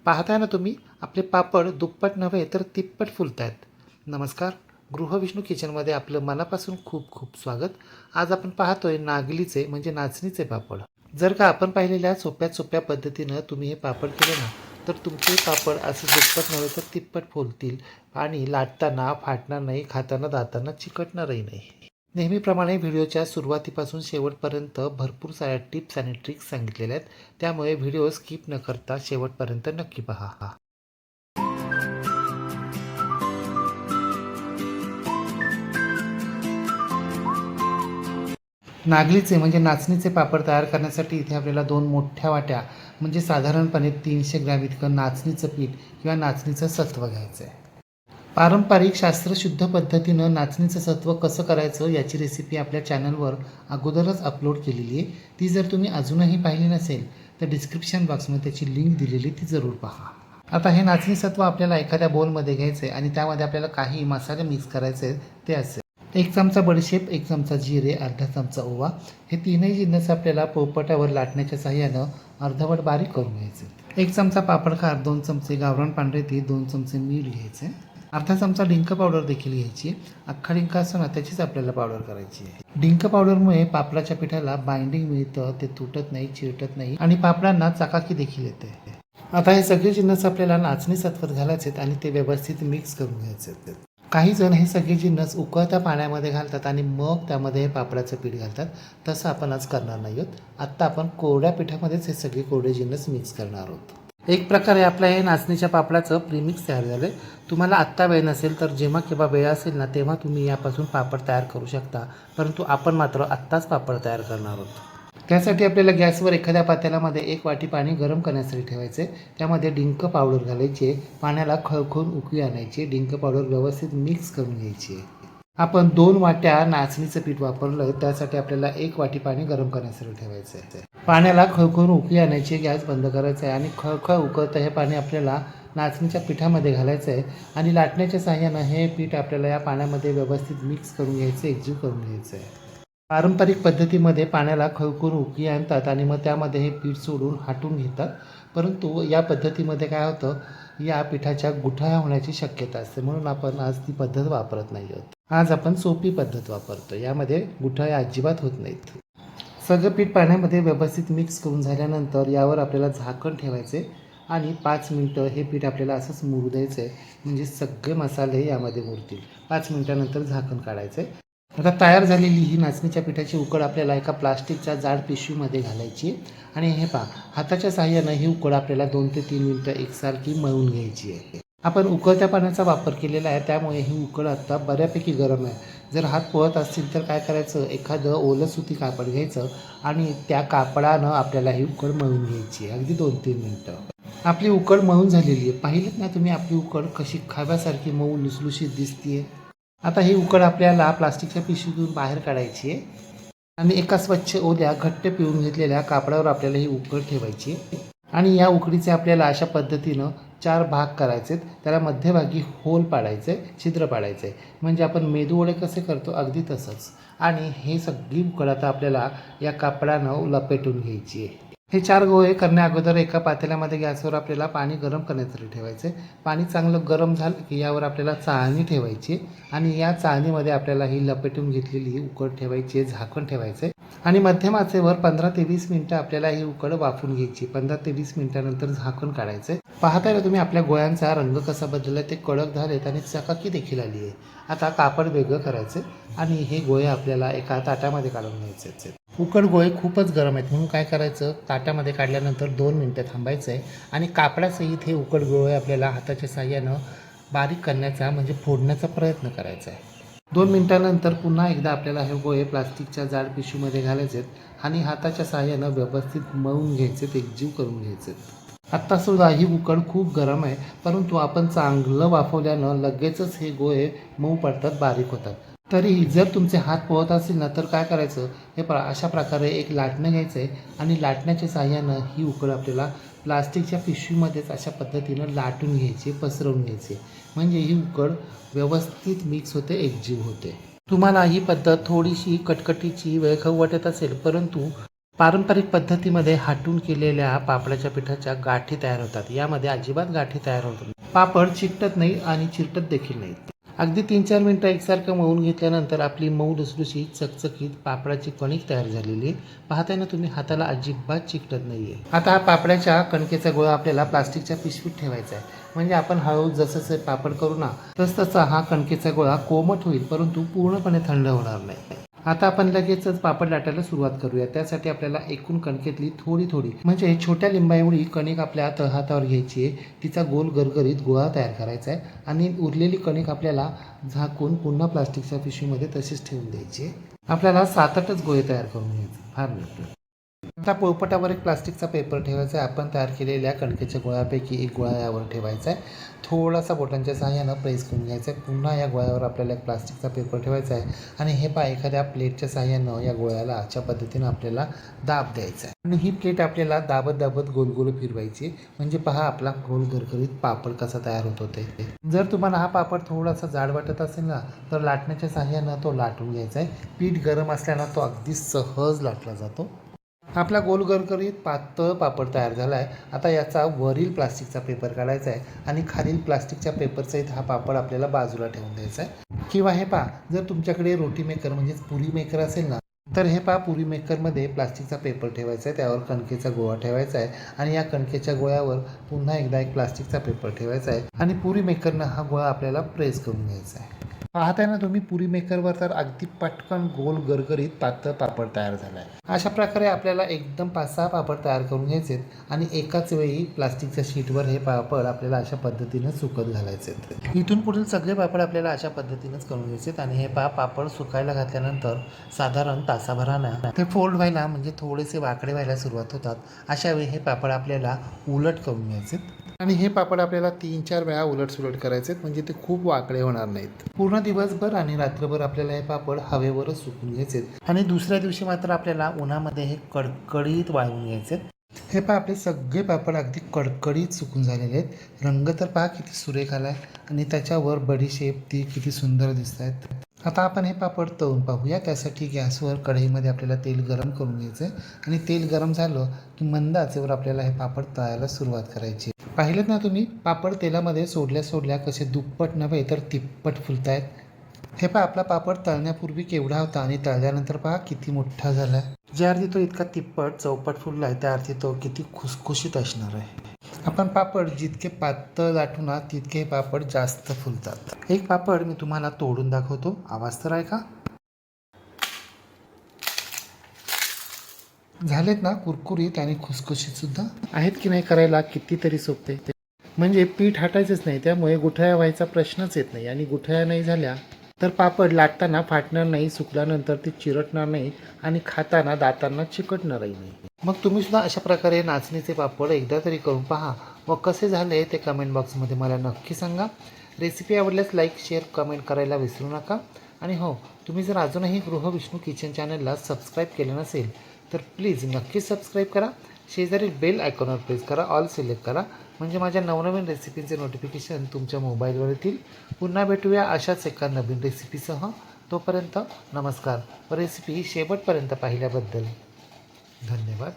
पाहताय ना तुम्ही, आपले पापड दुप्पट नव्हे तर तिप्पट फुलतायत. नमस्कार, गृहविष्णू किचनमध्ये आपलं मनापासून खूप खूप स्वागत. आज आपण पाहतोय नागलीचे म्हणजे नाचणीचे पापड. जर का आपण पाहिलेल्या सोप्यात सोप्या पद्धतीनं तुम्ही हे पापड केले ना, तर तुमचे पापड असे दुप्पट नव्हे तर तिप्पट फुलतील आणि लाटताना फाटणार नाही, खाताना दातांना चिकटणारही नाही. नेहमीप्रमाणे व्हिडिओच्या सुरुवातीपासून शेवटपर्यंत भरपूर साऱ्या टिप्स आणि ट्रिक्स सांगितलेल्या आहेत. त्यामुळे व्हिडिओ स्किप न करता शेवटपर्यंत नक्की पहा. नागलीचे म्हणजे नाचणीचे पापड तयार करण्यासाठी इथे आपल्याला 2 मोठ्या वाट्या म्हणजे साधारणपणे 300 ग्रॅम इतकं नाचणीचं पीठ किंवा नाचणीचं सत्व घ्यायचं आहे. पारंपरिक शास्त्रशुद्ध पद्धतीनं नाचणीचं सत्व कसं करायचं याची रेसिपी आपल्या चॅनलवर अगोदरच अपलोड केलेली आहे. ती जर तुम्ही अजूनही पाहिली नसेल तर डिस्क्रिप्शन बॉक्समध्ये त्याची लिंक दिलेली ती जरूर पहा. आता हे नाचणी सत्व आपल्याला एखाद्या बोलमध्ये घ्यायचं आहे आणि त्यामध्ये आपल्याला काही मसाले मिक्स करायचे ते असे: 1 चमचा बडीशेप, 1 चमचा जिरे, अर्धा चमचा ओवा. हे तीनही जिन्नस आपल्याला पोळपाटावर लाटण्याच्या साहाय्यानं अर्धवट बारीक करून घ्यायचे. 1 चमचा पापडखार, 2 चमचे गावरान पांढरे तीळ, 2 चमचे मीठ घ्यायचे. अर्धा चमचा डिंक पावडर देखील घ्यायची. अख्खा डिंक असतो ना, त्याचीच आपल्याला पावडर करायची आहे. डिंक पावडरमुळे पापडाच्या पिठाला बाइंडिंग मिळतं, ते तुटत नाही, चिरटत नाही आणि पापडांना चकाकी देखील येते. आता हे सगळे जिन्नस आपल्याला नाचणी सत्वात घालायचे आणि ते व्यवस्थित मिक्स करून घ्यायचे. काही जण हे सगळे जिन्नस उकळत्या पाण्यामध्ये घालतात आणि मग त्यामध्ये हे पापडाचं पीठ घालतात. तसं आपण आज करणार नाही आहोत. आत्ता आपण कोरड्या पिठामध्येच हे सगळे कोरडे जिन्नस मिक्स करणार आहोत. एक प्रकारे आपल्या हे नाचणीच्या पापडाचं प्रीमिक्स तयार झालं आहे. तुम्हाला आत्ता वेळ नसेल तर जेव्हा केव्हा वेळ असेल ना, तेव्हा तुम्ही यापासून पापड तयार करू शकता. परंतु आपण मात्र आत्ताच पापड तयार करणार आहोत. त्यासाठी आपल्याला गॅसवर एखाद्या पातेल्यामध्ये 1 वाटी पाणी गरम करण्यासाठी ठेवायचे. त्यामध्ये डिंक पावडर घालायची. पाण्याला खळखळून उकळी आणायची. डिंक पावडर व्यवस्थित मिक्स करून घ्यायची. आपण 2 वाट्या नाचणीचं पीठ वापरलं, त्यासाठी आपल्याला 1 वाटी पाणी गरम करण्यासाठी ठेवायचं आहे. पाण्याला खळखळून उकळी आणायची, गॅस बंद करायचा आहे आणि खळखळ उकळतं हे पाणी आपल्याला नाचणीच्या पिठामध्ये घालायचं आहे आणि लाटण्याच्या साहाय्यानं हे पीठ आपल्याला या पाण्यामध्ये व्यवस्थित मिक्स करून घ्यायचं, एकजीव करून घ्यायचं आहे. पारंपरिक पद्धतीमध्ये पाण्याला खळखळून उकळी आणतात आणि मग त्यामध्ये हे पीठ सोडून हाटून घेतात. परंतु या पद्धतीमध्ये काय होतं, या पिठाच्या गुठळ्या होण्याची शक्यता असते, म्हणून आपण आज ती पद्धत वापरत नाही आहोत. आज आपण सोपी पद्धत वापरतो, यामध्ये गुठळ्या अजिबात होत नाहीत. सगळं पीठ पाण्यामध्ये व्यवस्थित मिक्स करून झाल्यानंतर यावर आपल्याला झाकण ठेवायचे आणि 5 मिनटं हे पीठ आपल्याला असंच मुरू द्यायचं आहे, म्हणजे सगळे मसाले यामध्ये मुरतील. 5 मिनटानंतर झाकण काढायचं आहे. आता तयार झालेली ही नाचणीच्या पिठाची उकड आपल्याला एका प्लास्टिकच्या जाड पिशवीमध्ये घालायची आणि हे पहा, हाताच्या साहाय्यानं ही उकड आपल्याला 2 ते 3 मिनटं एकसारखी मळून घ्यायची आहे. आपण उकळत्या पाण्याचा वापर केलेला आहे, त्यामुळे ही उकड आत्ता बऱ्यापैकी गरम आहे. जर हात पोळत असतील तर काय करायचं, एखादं ओलं सुती कापड घ्यायचं आणि त्या कापडानं आपल्याला ही उकड मळून घ्यायची आहे, अगदी 2-3 मिनटं. आपली उकड मळून झालेली आहे. पाहिलं ना तुम्ही, आपली उकड कशी खाव्यासारखी मऊ लुसलुशीत दिसतीये. आता ही उकड आपल्याला प्लास्टिकच्या पिशवीतून बाहेर काढायची आहे आणि एका स्वच्छ ओल्या घट्ट पिळून घेतलेल्या कापडावर आपल्याला ही उकड ठेवायची आणि या उकडीचे आपल्याला अशा पद्धतीनं 4 भाग करायचे. त्याला मध्यभागी होल पाडायचे, छिद्र पाडायचे, म्हणजे आपण मेदूवडे कसे करतो अगदी तसंच. आणि हे सगळी उकड आता आपल्याला या कापडानं लपेटून घ्यायची आहे. हे 4 गोळे करण्या अगोदर एका पातेल्यामध्ये गॅसवर आपल्याला पाणी गरम करण्यासाठी ठेवायचे. पाणी चांगलं गरम झालं की यावर आपल्याला चाळणी ठेवायची आणि या चाळणीमध्ये आपल्याला ही लपेटून घेतलेली उकड ठेवायची, झाकण ठेवायचे आणि मध्यम आचेवर 15 ते 20 मिनिटं आपल्याला ही उकड वाफून घ्यायची. 15 ते 20 मिनिटानंतर झाकण काढायचे. पाहताय ना तुम्ही, आपल्या गोळ्यांचा रंग कसा बदलला, ते कडक झालेत आणि चकाकी देखील आली आहे. आता कापड वेगळं करायचे आणि हे गोळे आपल्याला एका ताटामध्ये काढून घ्यायचे. उकड गोळे खूपच गरम आहेत, म्हणून काय करायचं, ताटामध्ये काढल्यानंतर 2 मिनटं थांबायचं आहे आणि कापडासहित हे उकड गोळे आपल्याला हाताच्या साहाय्यानं बारीक करण्याचा म्हणजे फोडण्याचा प्रयत्न करायचा आहे. 2 मिनटानंतर पुन्हा एकदा आपल्याला हे गोळे प्लास्टिकच्या जाड पिशवीमध्ये घालायचे आणि हाताच्या साहाय्यानं व्यवस्थित मळून घ्यायचे, एकजीव करून घ्यायचे. आत्तासुद्धा ही उकड खूप गरम आहे, परंतु आपण चांगलं वाफवल्यानं लगेचच हे गोळे मऊ पडतात, बारीक होतात. तरीही जर तुमचे हात पोळत असतील ना, तर काय करायचं, हे अशा प्रकारे एक लाटणं घ्यायचं आहे आणि लाटण्याच्या साहाय्यानं ही उकड आपल्याला प्लास्टिकच्या पिशवीमध्येच अशा पद्धतीनं लाटून घ्यायची, पसरवून घ्यायची, म्हणजे ही उकड व्यवस्थित मिक्स होते, एकजीव होते. तुम्हाला ही पद्धत थोडीशी कटकटीची, वेळखाऊ वाटत असेल, परंतु पारंपरिक पद्धतीमध्ये हाटून केलेल्या पापडाच्या पिठाच्या गाठी तयार होतात. यामध्ये अजिबात गाठी तयार होत नाही. पापड चिकटत नाही आणि चिरटत देखील नाही. अगदी 3-4 मिनिटं एकसारखं मळून घेतल्यानंतर आपली मऊ लुसलुशीत चकचकीत पापडाची कणिक तयार झालेली आहे. पाहताय ना तुम्ही, हाताला अजिबात चिकटत नाहीये. आता हा पापडाच्या कणकेचा गोळा आपल्याला प्लास्टिकच्या पिशवीत ठेवायचा आहे. म्हणजे आपण हळूहळू जसं पापड करू ना तसा हा कणकेचा गोळा कोमट होईल, परंतु पूर्णपणे थंड होणार नाही. आता आपण लगेचच पापड लाटायला सुरुवात करूया. त्यासाठी आपल्याला एकूण कणकेतली थोडी म्हणजे छोट्या लिंबा एवढी कणिक आपल्या तळहातावर घ्यायची आहे. तिचा गोल गरगरीत गोळा तयार करायचा आहे आणि उरलेली कणिक आपल्याला झाकून पुन्हा प्लास्टिकच्या पिशवीमध्ये तशीच ठेवून द्यायची. आपल्याला 7-8च गोळे तयार करून घ्यायचे. फार नाही. आता पोळपाटावर एक प्लास्टिकचा पेपर ठेवायचा आहे. आपण तयार केलेल्या कणकेच्या गोळ्यापैकी एक गोळा यावर ठेवायचा आहे. थोडासा बोटांच्या सहाय्यानं प्रेस करून घ्यायचा आहे. पुन्हा या गोळ्यावर आपल्याला एक प्लास्टिकचा पेपर ठेवायचा आहे आणि हे एखाद्या प्लेटच्या सहाय्यानं या गोळ्याला अशा पद्धतीनं आपल्याला दाब द्यायचा आहे आणि ही प्लेट आपल्याला दाबत गोल फिरवायची. म्हणजे पहा आपला गोल गरगरीत पापड कसा तयार होत होते. जर तुम्हाला हा पापड थोडासा जाड वाटत असेल ना तर लाटण्याच्या सहाय्यानं तो लाटून घ्यायचा आहे. पीठ गरम असल्यानं तो अगदी सहज लाटला जातो. आपला गोल गरगरीत पातळ पापड तयार झाला आहे. आता याचा वरील प्लास्टिकचा पेपर काढायचा आहे आणि खालील प्लास्टिकच्या पेपरसहित हा पापड आपल्याला बाजूला ठेवून द्यायचा आहे. किंवा हे पहा, जर तुमच्याकडे रोटी मेकर म्हणजेच पुरी मेकर असेल ना तर हे पहा, पुरी मेकरमध्ये प्लास्टिकचा पेपर ठेवायचा आहे. त्यावर कणकेचा गोळा ठेवायचा आहे आणि या कणकेच्या गोळ्यावर पुन्हा एकदा एक प्लास्टिकचा पेपर ठेवायचा आहे आणि पुरी मेकरनं हा गोळा आपल्याला प्रेस करून घ्यायचा आहे. पाहताय ना तुम्ही, पुरी मेकरवर तर अगदी पटकन गोल गरगरीत पातळ पापड तयार झाला आहे. अशा प्रकारे आपल्याला एकदम 5-6 पापड तयार करून घ्यायचे आणि एकाच वेळी प्लास्टिकच्या शीटवर हे पापड आपल्याला अशा पद्धतीनं सुकत घालायचे. इथून पुढील सगळे पापड आपल्याला अशा पद्धतीनंच करून घ्यायचे आणि हे पापड सुकायला घातल्यानंतर साधारण तासाभरानं ते फोल्ड व्हायला म्हणजे थोडेसे वाकडे व्हायला सुरुवात होतात. अशा वेळी हे पापड आपल्याला उलट करून घ्यायचे आणि हे पापड आपल्याला 3-4 वेळा उलटसुलट करायचे म्हणजे ते खूप वाकडे होणार नाहीत. पूर्ण दिवसभर आणि रात्रभर आपल्याला हे पापड हवेवरच सुकून घ्यायचे आणि दुसऱ्या दिवशी मात्र आपल्याला उन्हामध्ये हे कडकडीत वाळवून घ्यायचे. हे पहा, आपले सगळे पापड अगदी कडकडीत सुकून झालेले आहेत. रंग तर पहा किती सुरेख आला आहे आणि त्याच्यावर बडीशेप ती किती सुंदर दिसत आहेत. आता आपण हे पापड तळून पाहूया. त्यासाठी गॅसवर कढईमध्ये आपल्याला तेल गरम करून घ्यायचं आहे आणि तेल गरम झालं की मंद आचेवर आपल्याला हे पापड तळायला सुरुवात करायची. पाहिलेत ना तुम्ही, पापड तेलामध्ये सोडल्या कसे दुप्पट नव्हे तर तिप्पट फुलत आहेत. हे पहा, आपला पापड तळण्यापूर्वी केवढा होता आणि तळल्यानंतर पहा किती मोठा झाला आहे. ज्या अर्थी तो इतका तिप्पट चौपट फुलला आहे त्या अर्थी तो किती खुसखुशीत असणार आहे. आपण पापड जितके पातळ लाटू ना तितके हे पापड जास्त फुलतात. एक पापड मी तुम्हाला तोडून दाखवतो. आवाज तर ऐका. झालेत ना कुरकुरीत आणि खुसखुशीत सुद्धा आहेत की नाही. करायला कितीतरी सोपे. म्हणजे पीठ हटायचंच नाही, त्यामुळे गुठळ्या व्हायचा प्रश्नच येत नाही आणि गुठळ्या नाही झाल्या तर पापड लाटताना फाटणार नाही, सुकल्यानंतर ते चिरटणार नाही आणि खाताना दातांना चिकटणारही नाही. मग तुम्ही सुद्धा अशा प्रकारे नाचणीचे पापड एकदा तरी करून पहा व कसे झाले ते कमेंट बॉक्समध्ये मला नक्की सांगा. रेसिपी आवडल्यास लाईक, शेअर, कमेंट करायला विसरू नका. आणि हो, तुम्ही जर अजूनही गृहविष्णू किचन चॅनलला सबस्क्राईब केलं नसेल तर प्लीज नक्कीच सबस्क्राईब करा. शेजारी बेल आयकॉनवर प्रेस करा, ऑल सिलेक्ट करा, म्हणजे माझ्या नवनवीन रेसिपींचे नोटिफिकेशन तुमच्या मोबाईलवर येतील. पुन्हा भेटूया अशाच एका नवीन रेसिपीसह. तोपर्यंत नमस्कार. रेसिपी शेवटपर्यंत पाहिल्याबद्दल धन्यवाद.